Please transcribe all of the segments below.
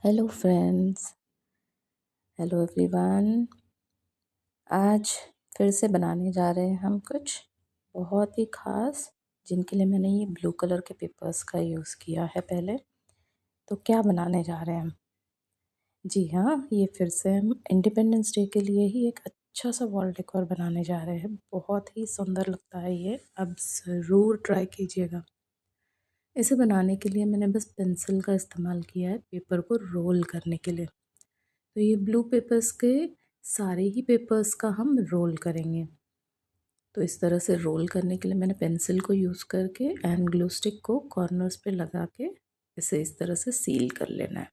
Hello friends. Hello everyone. आज फिर से बनाने जा रहे हैं हम कुछ बहुत ही ख़ास, जिनके लिए मैंने ये ब्लू कलर के पेपर्स का यूज़ किया है पहले। तो क्या बनाने जा रहे हैं हम? जी हाँ, ये फिर से हम इंडिपेंडेंस डे के लिए ही एक अच्छा सा वॉल डेकोर बनाने जा रहे हैं। बहुत ही सुंदर लगता है ये, अब ज़रूर ट्राई कीजिएगा। इसे बनाने के लिए मैंने बस पेंसिल का इस्तेमाल किया है पेपर को रोल करने के लिए। तो ये ब्लू पेपर्स के सारे ही पेपर्स का हम रोल करेंगे। तो इस तरह से रोल करने के लिए मैंने पेंसिल को यूज़ करके एंड ग्लू स्टिक को कॉर्नर्स पे लगा के इसे इस तरह से सील कर लेना है।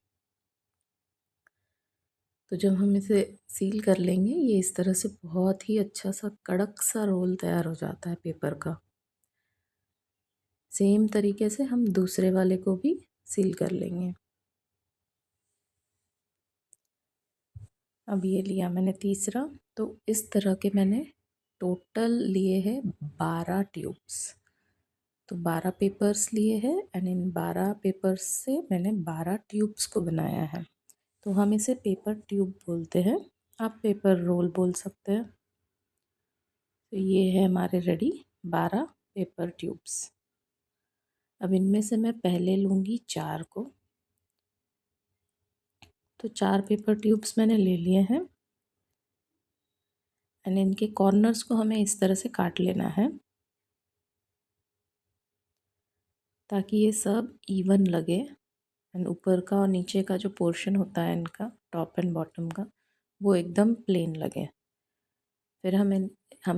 तो जब हम इसे सील कर लेंगे, ये इस तरह से बहुत ही अच्छा सा कड़क सा रोल तैयार हो जाता है पेपर का। सेम तरीके से हम दूसरे वाले को भी सील कर लेंगे। अब ये लिया मैंने तीसरा। तो इस तरह के मैंने टोटल लिए हैं 12 ट्यूब्स। तो 12 पेपर्स लिए हैं एंड इन 12 पेपर्स से मैंने 12 ट्यूब्स को बनाया है। तो हम इसे पेपर ट्यूब बोलते हैं, आप पेपर रोल बोल सकते हैं। तो ये है हमारे रेडी 12 पेपर ट्यूब्स। अब इनमें से मैं पहले लूँगी 4 को। तो 4 पेपर ट्यूब्स मैंने ले लिए हैं एंड इनके कॉर्नर्स को हमें इस तरह से काट लेना है ताकि ये सब इवन लगे एंड ऊपर का और नीचे का जो पोर्शन होता है इनका, टॉप एंड बॉटम का, वो एकदम प्लेन लगे। फिर हमें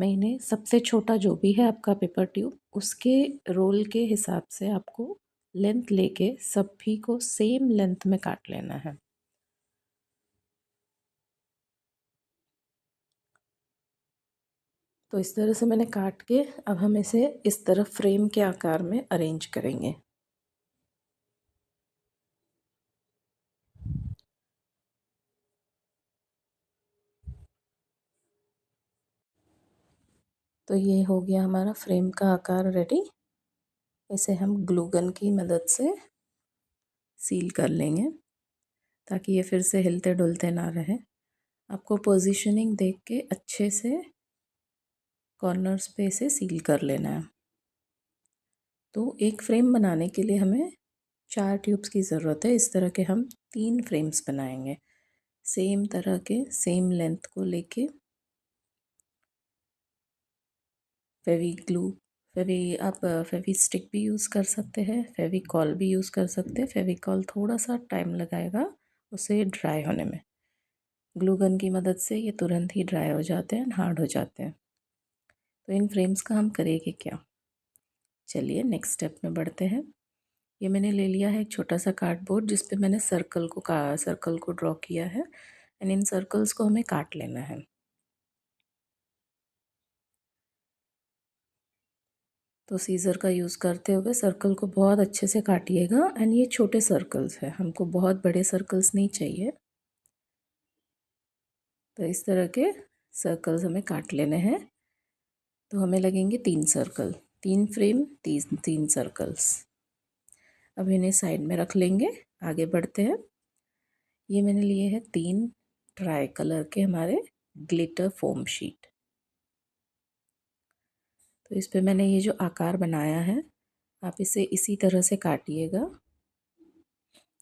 इन्हें सबसे छोटा जो भी है आपका पेपर ट्यूब, उसके रोल के हिसाब से आपको लेंथ लेके सभी को सेम लेंथ में काट लेना है। तो इस तरह से मैंने काट के अब हम इसे इस तरह फ्रेम के आकार में अरेंज करेंगे। तो ये हो गया हमारा फ्रेम का आकार रेडी। इसे हम ग्लू गन की मदद से सील कर लेंगे ताकि ये फिर से हिलते डुलते ना रहे। आपको पोजीशनिंग देख के अच्छे से कॉर्नर्स पे इसे सील कर लेना है। तो एक फ्रेम बनाने के लिए हमें 4 ट्यूब्स की ज़रूरत है। इस तरह के हम 3 फ्रेम्स बनाएंगे सेम तरह के, सेम लेंथ को लेके। फेवी ग्लू, आप फेवी स्टिक भी यूज़ कर सकते हैं, फेविकॉल भी यूज़ कर सकते हैं। फेविकॉल थोड़ा सा टाइम लगाएगा उसे ड्राई होने में। ग्लू गन की मदद से ये तुरंत ही ड्राई हो जाते हैं, हार्ड हो जाते हैं। तो इन फ्रेम्स का हम करेंगे क्या? चलिए नेक्स्ट स्टेप में बढ़ते हैं। ये मैंने ले लिया है एक छोटा सा कार्डबोर्ड जिस पे मैंने सर्कल को ड्रॉ किया है एंड इन सर्कल्स को हमें काट लेना है। तो सीज़र का यूज़ करते हुए सर्कल को बहुत अच्छे से काटिएगा एंड ये छोटे सर्कल्स हैं, हमको बहुत बड़े सर्कल्स नहीं चाहिए। तो इस तरह के सर्कल्स हमें काट लेने हैं। तो हमें लगेंगे 3 सर्कल, 3 फ्रेम, 3 सर्कल्स। अब इन्हें साइड में रख लेंगे, आगे बढ़ते हैं। ये मैंने लिए हैं 3 ट्राई कलर के हमारे ग्लिटर फोम शीट। तो इस पे मैंने ये जो आकार बनाया है, आप इसे इसी तरह से काटिएगा।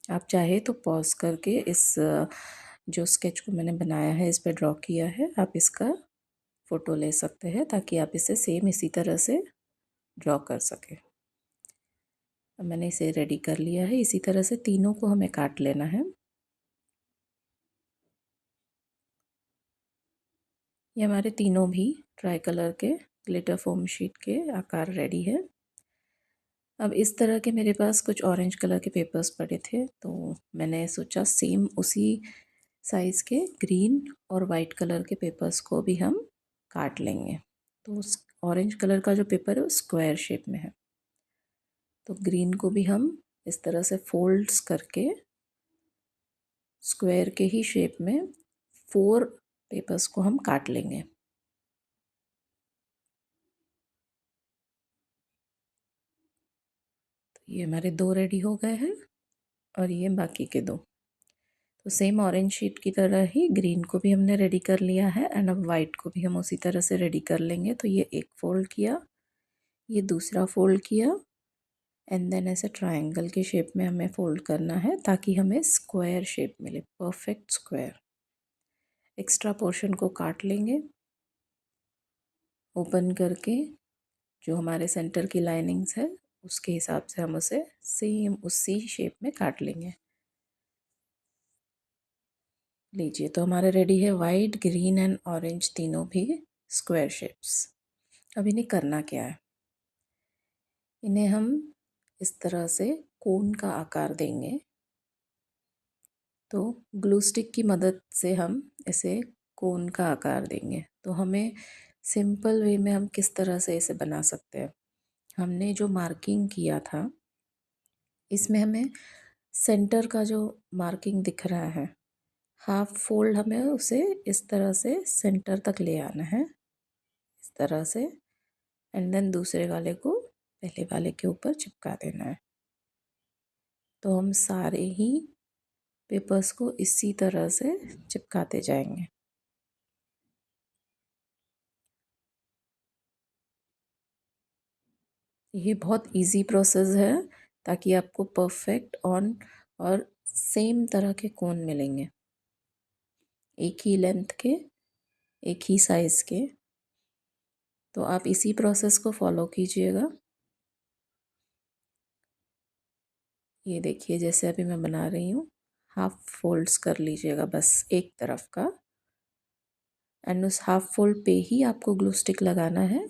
आप चाहे तो पॉज करके इस जो स्केच को मैंने बनाया है, इस पे ड्रॉ किया है, आप इसका फ़ोटो ले सकते हैं ताकि आप इसे सेम इसी तरह से ड्रॉ कर सकें। अब मैंने इसे रेडी कर लिया है। इसी तरह से तीनों को हमें काट लेना है। ये हमारे तीनों भी ट्राई कलर के ग्लिटर फोम शीट के आकार रेडी है। अब इस तरह के मेरे पास कुछ ऑरेंज कलर के पेपर्स पड़े थे, तो मैंने सोचा सेम उसी साइज़ के ग्रीन और वाइट कलर के पेपर्स को भी हम काट लेंगे। तो उस ऑरेंज कलर का जो पेपर है वो स्क्वायर शेप में है, तो ग्रीन को भी हम इस तरह से फोल्ड्स करके स्क्वायर के ही शेप में 4 पेपर्स को हम काट लेंगे। तो ये हमारे 2 रेडी हो गए हैं और ये बाकी के 2। तो सेम ऑरेंज शीट की तरह ही ग्रीन को भी हमने रेडी कर लिया है एंड अब वाइट को भी हम उसी तरह से रेडी कर लेंगे। तो ये एक फोल्ड किया, ये दूसरा फोल्ड किया एंड देन ऐसे ट्रायंगल के शेप में हमें फोल्ड करना है ताकि हमें स्क्वायर शेप मिले, परफेक्ट स्क्वायर। एक्स्ट्रा पोर्शन को काट लेंगे ओपन करके, जो हमारे सेंटर की लाइनिंग्स है उसके हिसाब से हम उसे सेम उसी शेप में काट लेंगे। लीजिए, तो हमारे रेडी है वाइट, ग्रीन एंड ऑरेंज तीनों भी स्क्वायर शेप्स। अब इन्हें करना क्या है, इन्हें हम इस तरह से कोन का आकार देंगे। तो ग्लू स्टिक की मदद से हम इसे कोन का आकार देंगे। तो हमें सिंपल वे में हम किस तरह से इसे बना सकते हैं, हमने जो मार्किंग किया था इसमें हमें सेंटर का जो मार्किंग दिख रहा है, हाफ फोल्ड हमें उसे इस तरह से सेंटर तक ले आना है, इस तरह से, एंड देन दूसरे वाले को पहले वाले के ऊपर चिपका देना है। तो हम सारे ही पेपर्स को इसी तरह से चिपकाते जाएंगे। ये बहुत इजी प्रोसेस है ताकि आपको परफेक्ट ऑन और सेम तरह के कोन मिलेंगे, एक ही लेंथ के, एक ही साइज़ के। तो आप इसी प्रोसेस को फॉलो कीजिएगा। ये देखिए, जैसे अभी मैं बना रही हूँ, हाफ फोल्ड्स कर लीजिएगा बस एक तरफ का, एंड उस हाफ फोल्ड पे ही आपको ग्लू स्टिक लगाना है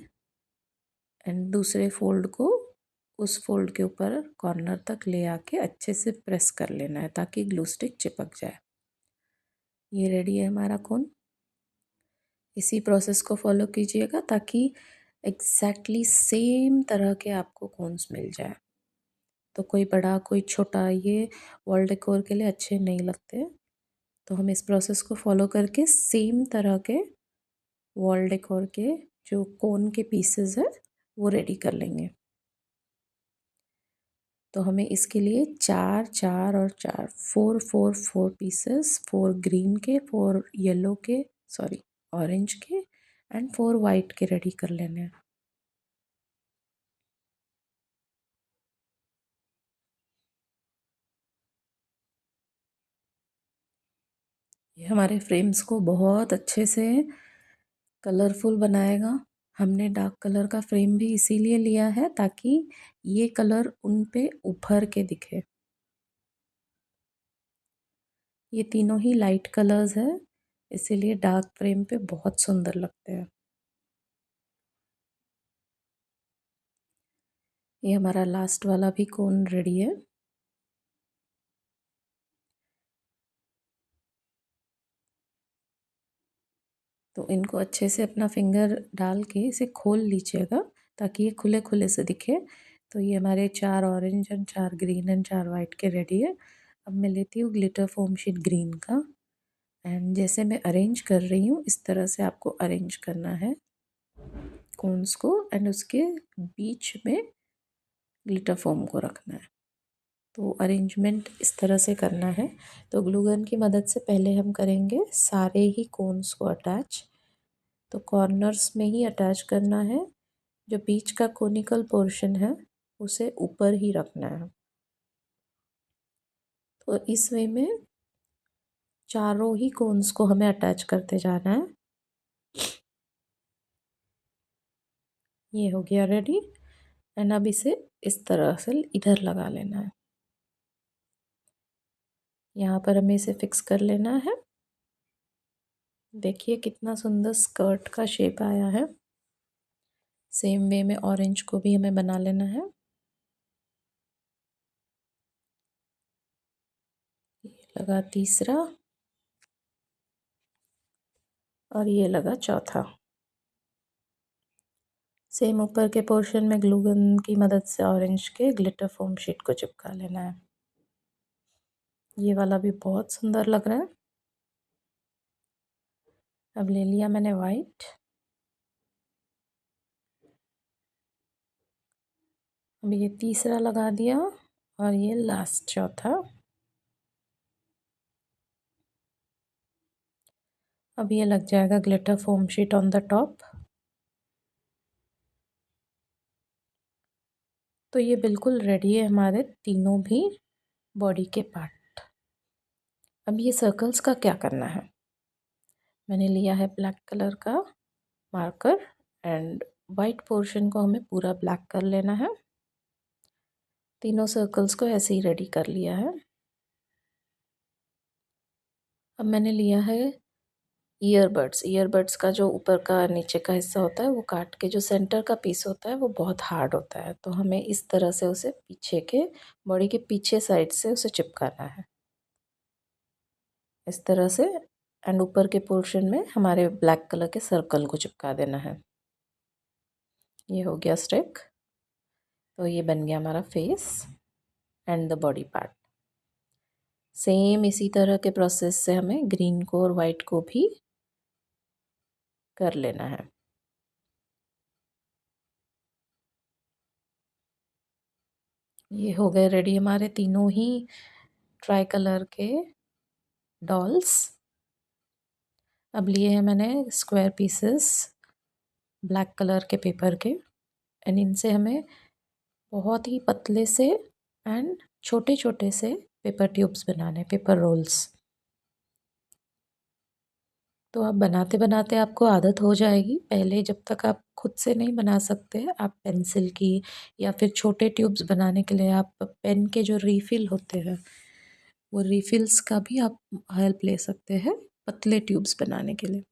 एंड दूसरे फोल्ड को उस फोल्ड के ऊपर कॉर्नर तक ले आके अच्छे से प्रेस कर लेना है ताकि ग्लू स्टिक चिपक जाए। ये रेडी है हमारा कोन। इसी प्रोसेस को फॉलो कीजिएगा ताकि एग्जैक्टली सेम तरह के आपको कोन्स मिल जाए। तो कोई बड़ा कोई छोटा, ये वॉल डेकोर के लिए अच्छे नहीं लगते। तो हम इस प्रोसेस को फॉलो करके सेम तरह के वॉल डेकोर के जो कोन के पीसेस है वो रेडी कर लेंगे। तो हमें इसके लिए 4 4 और 4 4 4 4 पीसेस, 4 ग्रीन के, 4 येलो के, सॉरी ऑरेंज के एंड 4 वाइट के रेडी कर लेने हैं। ये हमारे फ्रेम्स को बहुत अच्छे से कलरफुल बनाएगा। हमने डार्क कलर का फ्रेम भी इसीलिए लिया है ताकि ये कलर उन पे उभर के दिखे। ये तीनों ही लाइट कलर्स है, इसीलिए डार्क फ्रेम पे बहुत सुंदर लगते हैं। ये हमारा लास्ट वाला भी कोन रेडी है। तो इनको अच्छे से अपना फिंगर डाल के इसे खोल लीजिएगा ताकि ये खुले खुले से दिखे। तो ये हमारे 4 orange and 4 green and 4 white के रेडी है। अब मैं लेती हूँ ग्लिटर फोम शीट ग्रीन का, एंड जैसे मैं अरेंज कर रही हूँ इस तरह से आपको अरेंज करना है कोन्स को, एंड उसके बीच में ग्लिटर फोम को रखना है। तो अरेंजमेंट इस तरह से करना है। तो ग्लू गन की मदद से पहले हम करेंगे सारे ही कोन्स को अटैच। तो कॉर्नर्स में ही अटैच करना है, जो बीच का कोनिकल पोर्शन है उसे ऊपर ही रखना है। तो इस वे में चारों ही कोन्स को हमें अटैच करते जाना है। ये हो गया रेडी, एंड अब इसे इस तरह से इधर लगा लेना है। यहाँ पर हमें इसे फिक्स कर लेना है। देखिए कितना सुंदर स्कर्ट का शेप आया है। सेम वे में ऑरेंज को भी हमें बना लेना है। ये लगा तीसरा और ये लगा चौथा। सेम ऊपर के पोर्शन में ग्लू गन की मदद से ऑरेंज के ग्लिटर फोम शीट को चिपका लेना है। ये वाला भी बहुत सुंदर लग रहा है। अब ले लिया मैंने वाइट, अब ये तीसरा लगा दिया और ये लास्ट चौथा। अब ये लग जाएगा glitter foam sheet on the top. तो ये बिल्कुल रेडी है हमारे तीनों भी बॉडी के पार्ट। अब ये सर्कल्स का क्या करना है, मैंने लिया है ब्लैक कलर का मार्कर एंड वाइट पोर्शन को हमें पूरा ब्लैक कर लेना है। तीनों सर्कल्स को ऐसे ही रेडी कर लिया है। अब मैंने लिया है ईयरबड्स का जो ऊपर का नीचे का हिस्सा होता है वो काट के, जो सेंटर का पीस होता है वो बहुत हार्ड होता है, तो हमें इस तरह से उसे पीछे के बॉडी के पीछे साइड से उसे चिपकाना है इस तरह से। एंड ऊपर के पोर्शन में हमारे ब्लैक कलर के सर्कल को चिपका देना है। ये हो गया स्टिक। तो ये बन गया हमारा face and the body part. Same इसी तरह के प्रोसेस से हमें ग्रीन को और वाइट को भी कर लेना है। ये हो गए रेडी हमारे तीनों ही ट्राई कलर के डॉल्स। अब लिए हैं मैंने स्क्वायर पीसेस ब्लैक कलर के पेपर के, एंड इनसे हमें बहुत ही पतले से एंड छोटे छोटे से पेपर ट्यूब्स बनाने, पेपर रोल्स। तो आप बनाते बनाते आपको आदत हो जाएगी। पहले जब तक आप खुद से नहीं बना सकते, आप पेंसिल की या फिर छोटे ट्यूब्स बनाने के लिए आप पेन के जो रीफिल होते हैं वो रीफिल्स का भी आप हेल्प ले सकते हैं पतले ट्यूब्स बनाने के लिए।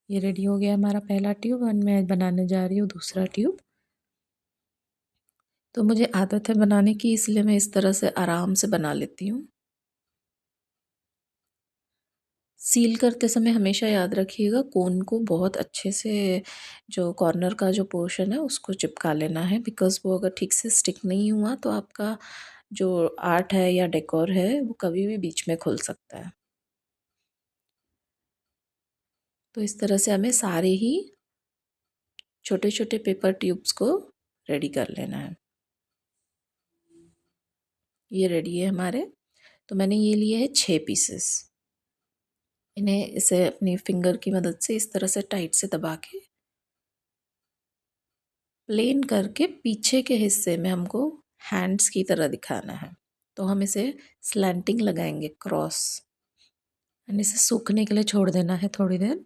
ये रेडी हो गया हमारा पहला ट्यूब और मैं बनाने जा रही हूँ दूसरा ट्यूब। तो मुझे आदत है बनाने की, इसलिए मैं इस तरह से आराम से बना लेती हूँ। सील करते समय हमेशा याद रखिएगा कोन को बहुत अच्छे से, जो कॉर्नर का जो पोर्शन है उसको चिपका लेना है, बिकॉज़ वो अगर ठीक से स्टिक नहीं हुआ तो आपका जो आर्ट है या डेकोर है वो कभी भी बीच में खुल सकता है। तो इस तरह से हमें सारे ही छोटे छोटे पेपर ट्यूब्स को रेडी कर लेना है। ये रेडी है हमारे। तो मैंने ये लिए है 6 पीसेस। इन्हें इसे अपनी फिंगर की मदद से इस तरह से टाइट से दबा के प्लेन करके पीछे के हिस्से में हमको हैंड्स की तरह दिखाना है। तो हम इसे स्लैंटिंग लगाएंगे क्रॉस, एंड इसे सूखने के लिए छोड़ देना है थोड़ी देर।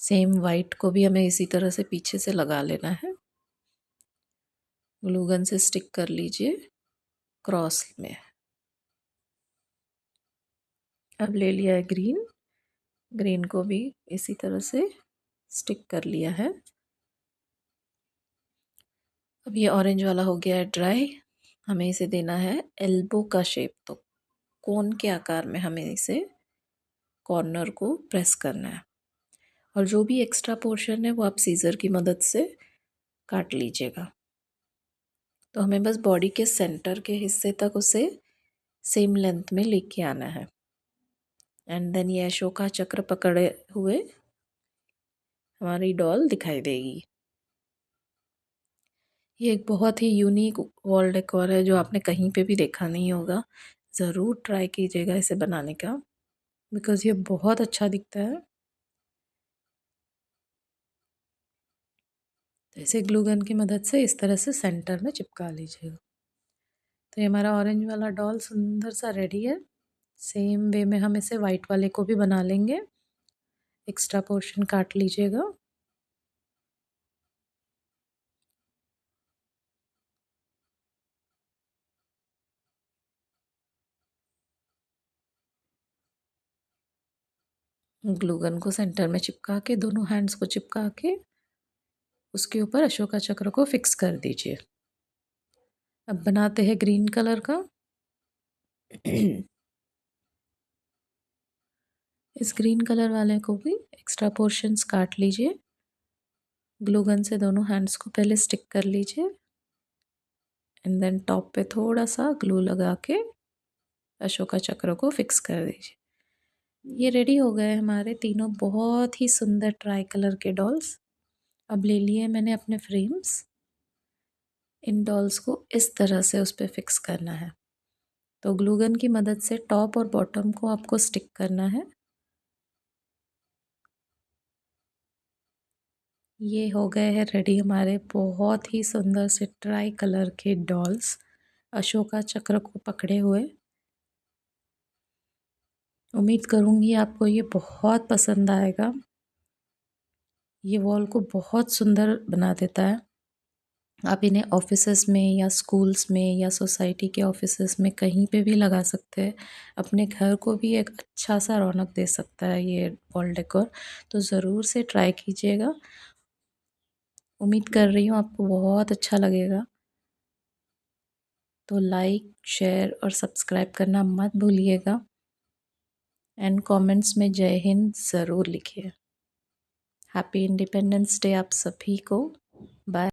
सेम वाइट को भी हमें इसी तरह से पीछे से लगा लेना है। ग्लू गन से स्टिक कर लीजिए क्रॉस में। अब ले लिया है ग्रीन, ग्रीन को भी इसी तरह से स्टिक कर लिया है। अब ये ऑरेंज वाला हो गया है ड्राई। हमें इसे देना है एल्बो का शेप, तो कोन के आकार में हमें इसे कॉर्नर को प्रेस करना है, और जो भी एक्स्ट्रा पोर्शन है वो आप सीज़र की मदद से काट लीजिएगा। तो हमें बस बॉडी के सेंटर के हिस्से तक उसे सेम लेंथ में लेके आना है। एंड देन ये अशोका चक्र पकड़े हुए हमारी डॉल दिखाई देगी। ये एक बहुत ही यूनिक वॉल डेकोर है जो आपने कहीं पे भी देखा नहीं होगा। ज़रूर ट्राई कीजिएगा इसे बनाने का, बिकॉज़ ये बहुत अच्छा दिखता है। तो इसे ग्लू गन की मदद से इस तरह से सेंटर में चिपका लीजिएगा। तो ये हमारा ऑरेंज वाला डॉल सुंदर सा रेडी है। सेम वे में हम इसे वाइट वाले को भी बना लेंगे। एक्स्ट्रा पोर्शन काट लीजिएगा। ग्लू गन को सेंटर में चिपका के, दोनों हैंड्स को चिपका के उसके ऊपर अशोका चक्र को फिक्स कर दीजिए। अब बनाते हैं ग्रीन कलर का। इस ग्रीन कलर वाले को भी एक्स्ट्रा पोर्शंस काट लीजिए। ग्लू गन से दोनों हैंड्स को पहले स्टिक कर लीजिए, एंड देन टॉप पे थोड़ा सा ग्लू लगा के अशोका चक्र को फिक्स कर दीजिए। ये रेडी हो गए हमारे तीनों बहुत ही सुंदर ट्राई कलर के डॉल्स। अब ले लिए मैंने अपने फ्रेम्स। इन डॉल्स को इस तरह से उस पर फिक्स करना है। तो ग्लू गन की मदद से टॉप और बॉटम को आपको स्टिक करना है। ये हो गए हैं रेडी हमारे बहुत ही सुंदर से ट्राई कलर के डॉल्स अशोका चक्र को पकड़े हुए। उम्मीद करूँगी आपको ये बहुत पसंद आएगा। ये वॉल को बहुत सुंदर बना देता है। आप इन्हें ऑफिसेस में या स्कूल्स में या सोसाइटी के ऑफिसेस में कहीं पे भी लगा सकते हैं। अपने घर को भी एक अच्छा सा रौनक दे सकता है ये वॉल डेकोर। तो ज़रूर से ट्राई कीजिएगा। उम्मीद कर रही हूँ आपको बहुत अच्छा लगेगा। तो लाइक, शेयर और सब्सक्राइब करना मत भूलिएगा। एंड कमेंट्स में जय हिंद ज़रूर लिखिए। हैप्पी इंडिपेंडेंस डे आप सभी को। बाय।